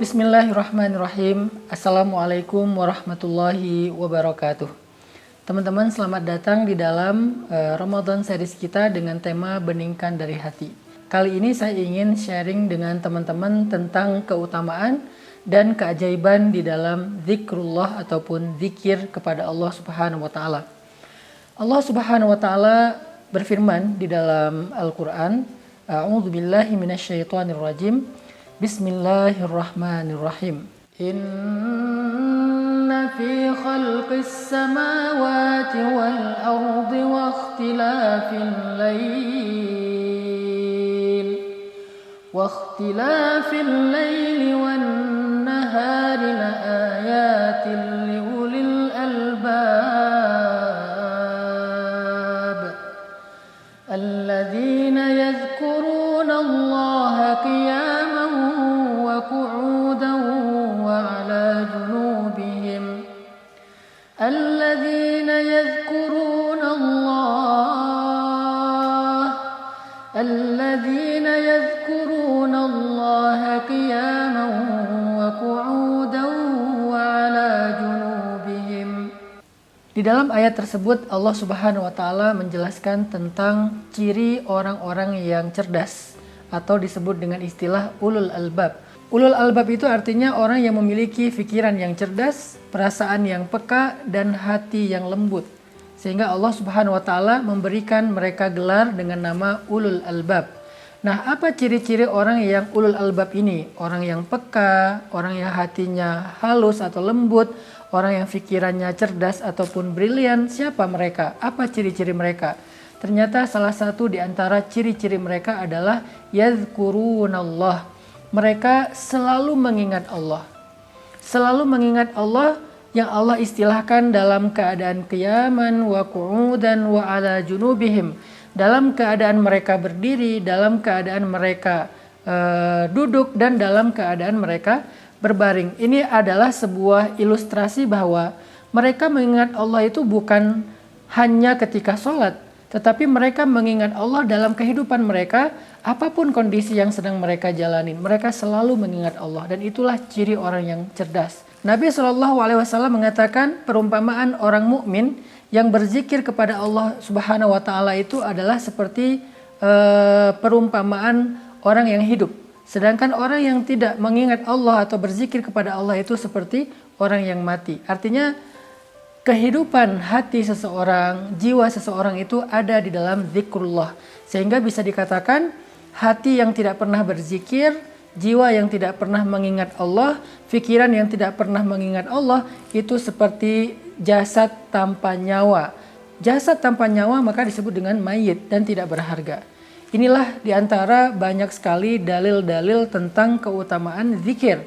Bismillahirrahmanirrahim. Assalamualaikum warahmatullahi wabarakatuh. Teman-teman, selamat datang di dalam Ramadan series kita dengan tema Beningkan dari Hati. Kali ini saya ingin sharing dengan teman-teman tentang keutamaan dan keajaiban di dalam zikrullah ataupun zikir kepada Allah Subhanahu wa taala. Allah Subhanahu wa taala berfirman di dalam Al-Qur'an, A'udzubillahi minasyaitonirrajim. Bismillahirrahmanirrahim. Inna fi khalqis samawati wal ardi wa ikhtilafil laili wan nahari la ayatin liulil albab alladzina yadhkuruna Allaha qiyaman wa qu'udan wa 'ala junubihim alladzina yadhkuruna Allaha qiyaman wa qu'udan wa 'ala junubihim. Di dalam ayat tersebut Allah Subhanahu wa taala menjelaskan tentang ciri orang-orang yang cerdas atau disebut dengan istilah ulul albab. Ulul albab itu artinya orang yang memiliki pikiran yang cerdas, perasaan yang peka, dan hati yang lembut. Sehingga Allah Subhanahu wa taala memberikan mereka gelar dengan nama ulul albab. Nah, apa ciri-ciri orang yang ulul albab ini? Orang yang peka, orang yang hatinya halus atau lembut, orang yang pikirannya cerdas ataupun brilian. Siapa mereka? Apa ciri-ciri mereka? Ternyata salah satu di antara ciri-ciri mereka adalah yadhkurunallah. Mereka selalu mengingat Allah. Selalu mengingat Allah yang Allah istilahkan dalam keadaan qiyaman wa qu'udan wa 'ala junubihim. Dalam keadaan mereka berdiri, dalam keadaan mereka duduk, dan dalam keadaan mereka berbaring. Ini adalah sebuah ilustrasi bahwa mereka mengingat Allah itu bukan hanya ketika sholat, tetapi mereka mengingat Allah dalam kehidupan mereka, apapun kondisi yang sedang mereka jalani. Mereka selalu mengingat Allah, dan itulah ciri orang yang cerdas. Nabi SAW mengatakan perumpamaan orang mukmin yang berzikir kepada Allah Subhanahu wa taala itu adalah seperti perumpamaan orang yang hidup. Sedangkan orang yang tidak mengingat Allah atau berzikir kepada Allah itu seperti orang yang mati. Artinya kehidupan hati seseorang, jiwa seseorang itu ada di dalam zikrullah. Sehingga bisa dikatakan hati yang tidak pernah berzikir, jiwa yang tidak pernah mengingat Allah, pikiran yang tidak pernah mengingat Allah, itu seperti jasad tanpa nyawa. Jasad tanpa nyawa maka disebut dengan mayit dan tidak berharga. Inilah diantara banyak sekali dalil-dalil tentang keutamaan zikir.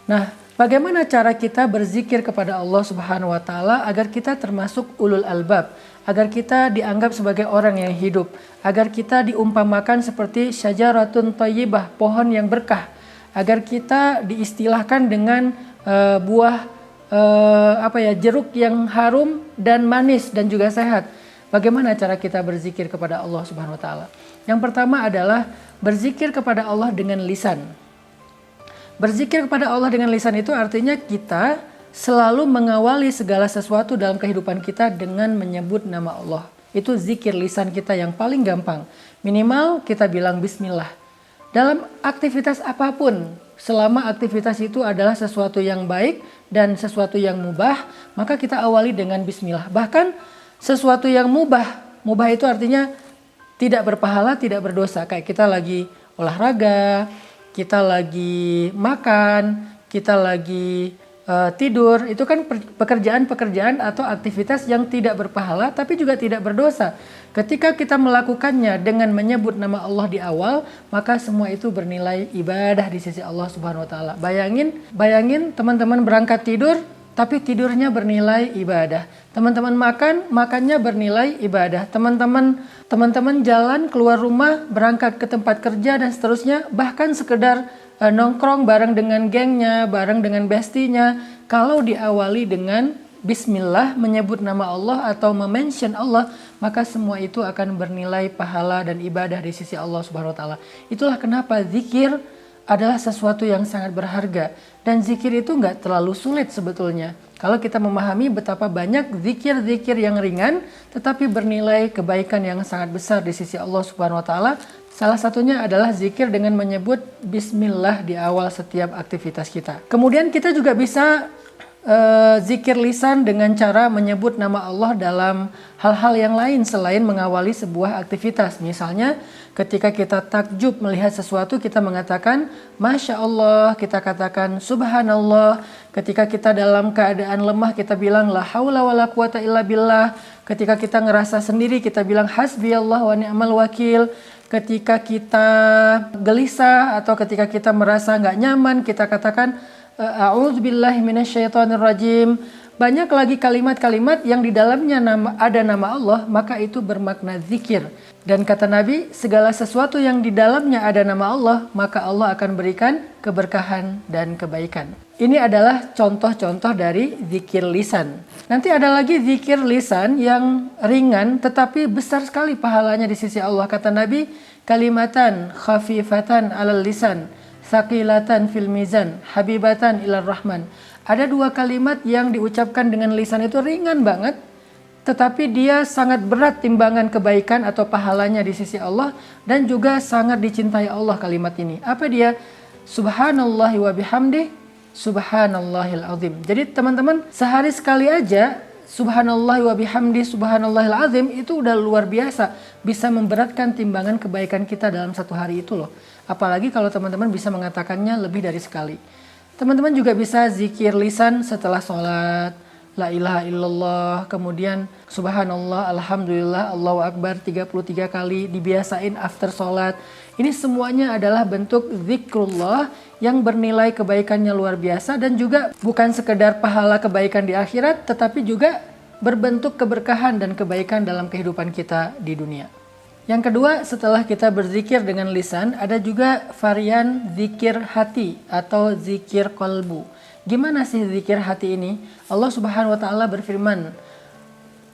Nah, bagaimana cara kita berzikir kepada Allah Subhanahu wa taala agar kita termasuk ulul albab, agar kita dianggap sebagai orang yang hidup, agar kita diumpamakan seperti syajaratun thayyibah, pohon yang berkah, agar kita diistilahkan dengan buah jeruk yang harum dan manis dan juga sehat. Bagaimana cara kita berzikir kepada Allah Subhanahu wa taala? Yang pertama adalah berzikir kepada Allah dengan lisan. Berzikir kepada Allah dengan lisan itu artinya kita selalu mengawali segala sesuatu dalam kehidupan kita dengan menyebut nama Allah. Itu zikir lisan kita yang paling gampang. Minimal kita bilang bismillah. Dalam aktivitas apapun, selama aktivitas itu adalah sesuatu yang baik dan sesuatu yang mubah, maka kita awali dengan bismillah. Bahkan sesuatu yang mubah itu artinya tidak berpahala, tidak berdosa. Kayak kita lagi olahraga, kita lagi makan, kita lagi tidur, itu kan pekerjaan-pekerjaan atau aktivitas yang tidak berpahala tapi juga tidak berdosa. Ketika kita melakukannya dengan menyebut nama Allah di awal, maka semua itu bernilai ibadah di sisi Allah Subhanahu wa taala. Bayangin teman-teman berangkat tidur tapi tidurnya bernilai ibadah. Teman-teman makannya bernilai ibadah. Teman-teman jalan keluar rumah, berangkat ke tempat kerja dan seterusnya, bahkan sekedar nongkrong bareng dengan gengnya, bareng dengan bestinya, kalau diawali dengan bismillah, menyebut nama Allah atau mention Allah, maka semua itu akan bernilai pahala dan ibadah di sisi Allah Subhanahu wa taala. Itulah kenapa zikir adalah sesuatu yang sangat berharga. Dan zikir itu nggak terlalu sulit sebetulnya. Kalau kita memahami betapa banyak zikir-zikir yang ringan tetapi bernilai kebaikan yang sangat besar di sisi Allah Subhanahu wa taala. Salah satunya adalah zikir dengan menyebut bismillah di awal setiap aktivitas kita. Kemudian kita juga bisa zikir lisan dengan cara menyebut nama Allah dalam hal-hal yang lain selain mengawali sebuah aktivitas. Misalnya ketika kita takjub melihat sesuatu, kita mengatakan Masya Allah, kita katakan Subhanallah. Ketika kita dalam keadaan lemah, kita bilang La haula wa la quwata illa billah. Ketika kita ngerasa sendiri, kita bilang Hasbiyallah wa ni'mal wakil. Ketika kita gelisah atau ketika kita merasa nggak nyaman, kita katakan A'udzubillahi minasyaitonirrajim. Banyak lagi kalimat-kalimat yang di dalamnya ada nama Allah, maka itu bermakna zikir. Dan kata Nabi, segala sesuatu yang di dalamnya ada nama Allah, maka Allah akan berikan keberkahan dan kebaikan. Ini adalah contoh-contoh dari zikir lisan. Nanti ada lagi zikir lisan yang ringan tetapi besar sekali pahalanya di sisi Allah. Kata Nabi, kalimatan khafifatan alal lisan, sakilatan fil mizan, habibatan ilar rahman. Ada dua kalimat yang diucapkan dengan lisan itu ringan banget, tetapi dia sangat berat timbangan kebaikan atau pahalanya di sisi Allah dan juga sangat dicintai Allah kalimat ini. Apa dia? Subhanallahi wa bihamdih, subhanallahil azim. Jadi teman-teman, sehari sekali aja subhanallahi wa bihamdih, subhanallahil azim itu udah luar biasa. Bisa memberatkan timbangan kebaikan kita dalam satu hari itu loh. Apalagi kalau teman-teman bisa mengatakannya lebih dari sekali. Teman-teman juga bisa zikir lisan setelah sholat. La ilaha illallah, kemudian subhanallah, alhamdulillah, Allahu akbar 33 kali, dibiasain after sholat. Ini semuanya adalah bentuk zikrullah yang bernilai kebaikannya luar biasa dan juga bukan sekedar pahala kebaikan di akhirat, tetapi juga berbentuk keberkahan dan kebaikan dalam kehidupan kita di dunia. Yang kedua, setelah kita berzikir dengan lisan, ada juga varian zikir hati atau zikir qalbu. Gimana sih zikir hati ini? Allah Subhanahu wa taala berfirman,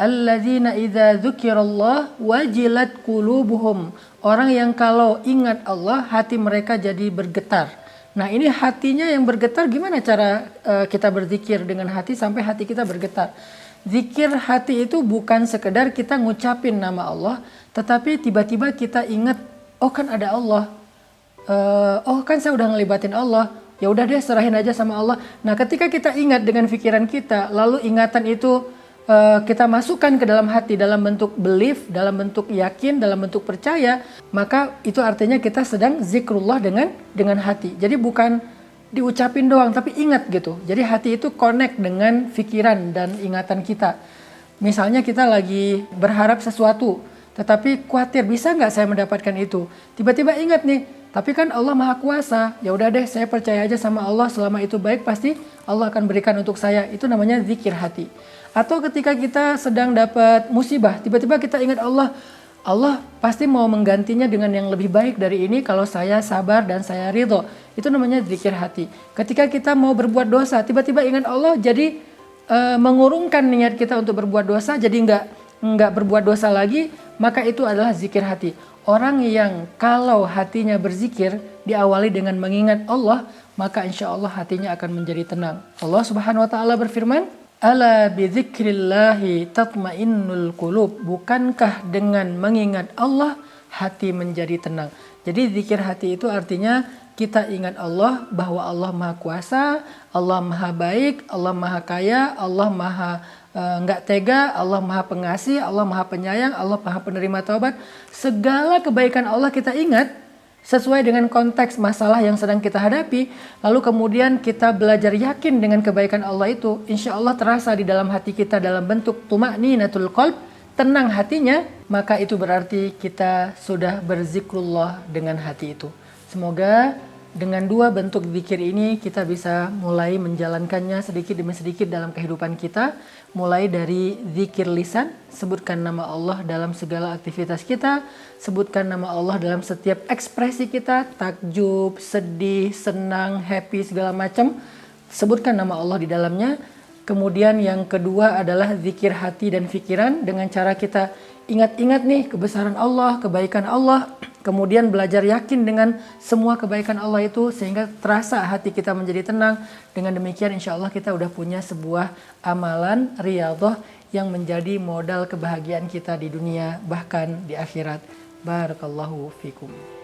Alladzina idza dzukirallah wajilat qulubuhum. Orang yang kalau ingat Allah, hati mereka jadi bergetar. Nah, ini hatinya yang bergetar, gimana cara kita berzikir dengan hati sampai hati kita bergetar? Zikir hati itu bukan sekedar kita ngucapin nama Allah, tetapi tiba-tiba kita ingat, oh kan ada Allah, oh kan saya udah ngelibatin Allah, ya udah deh serahin aja sama Allah. Nah, ketika kita ingat dengan pikiran kita, lalu ingatan itu kita masukkan ke dalam hati dalam bentuk belief, dalam bentuk yakin, dalam bentuk percaya, maka itu artinya kita sedang zikrullah dengan hati. Jadi bukan diucapin doang, tapi ingat gitu. Jadi hati itu connect dengan pikiran dan ingatan kita. Misalnya kita lagi berharap sesuatu, tetapi khawatir bisa nggak saya mendapatkan itu. Tiba-tiba ingat nih, tapi kan Allah Maha Kuasa. Ya udah deh, saya percaya aja sama Allah, selama itu baik pasti Allah akan berikan untuk saya. Itu namanya zikir hati. Atau ketika kita sedang dapat musibah, tiba-tiba kita ingat Allah, Allah pasti mau menggantinya dengan yang lebih baik dari ini kalau saya sabar dan saya ridho. Itu namanya zikir hati. Ketika kita mau berbuat dosa, tiba-tiba ingat Allah, jadi mengurungkan niat kita untuk berbuat dosa, jadi nggak berbuat dosa lagi, maka itu adalah zikir hati. Orang yang kalau hatinya berzikir diawali dengan mengingat Allah, maka insya Allah hatinya akan menjadi tenang. Allah Subhanahu wa taala berfirman, Ala bidzikrillahi tatmainnul qulub. Bukankah dengan mengingat Allah hati menjadi tenang? Jadi zikir hati itu artinya kita ingat Allah bahwa Allah Maha Kuasa, Allah Maha Baik, Allah Maha Kaya, Allah Maha nggak tega, Allah Maha Pengasih, Allah Maha Penyayang, Allah Maha Penerima Taubat. Segala kebaikan Allah kita ingat sesuai dengan konteks masalah yang sedang kita hadapi, lalu kemudian kita belajar yakin dengan kebaikan Allah itu, insya Allah terasa di dalam hati kita dalam bentuk tuma'ninatul qalb, tenang hatinya, maka itu berarti kita sudah berzikrullah dengan hati itu. Semoga dengan dua bentuk zikir ini kita bisa mulai menjalankannya sedikit demi sedikit dalam kehidupan kita. Mulai dari zikir lisan, sebutkan nama Allah dalam segala aktivitas kita, sebutkan nama Allah dalam setiap ekspresi kita, takjub, sedih, senang, happy, segala macam. Sebutkan nama Allah di dalamnya. Kemudian yang kedua adalah zikir hati dan pikiran dengan cara kita ingat-ingat nih kebesaran Allah, kebaikan Allah. kemudian belajar yakin dengan semua kebaikan Allah itu sehingga terasa hati kita menjadi tenang. Dengan demikian insya Allah kita udah punya sebuah amalan riyadhah yang menjadi modal kebahagiaan kita di dunia bahkan di akhirat. Barakallahu fikum.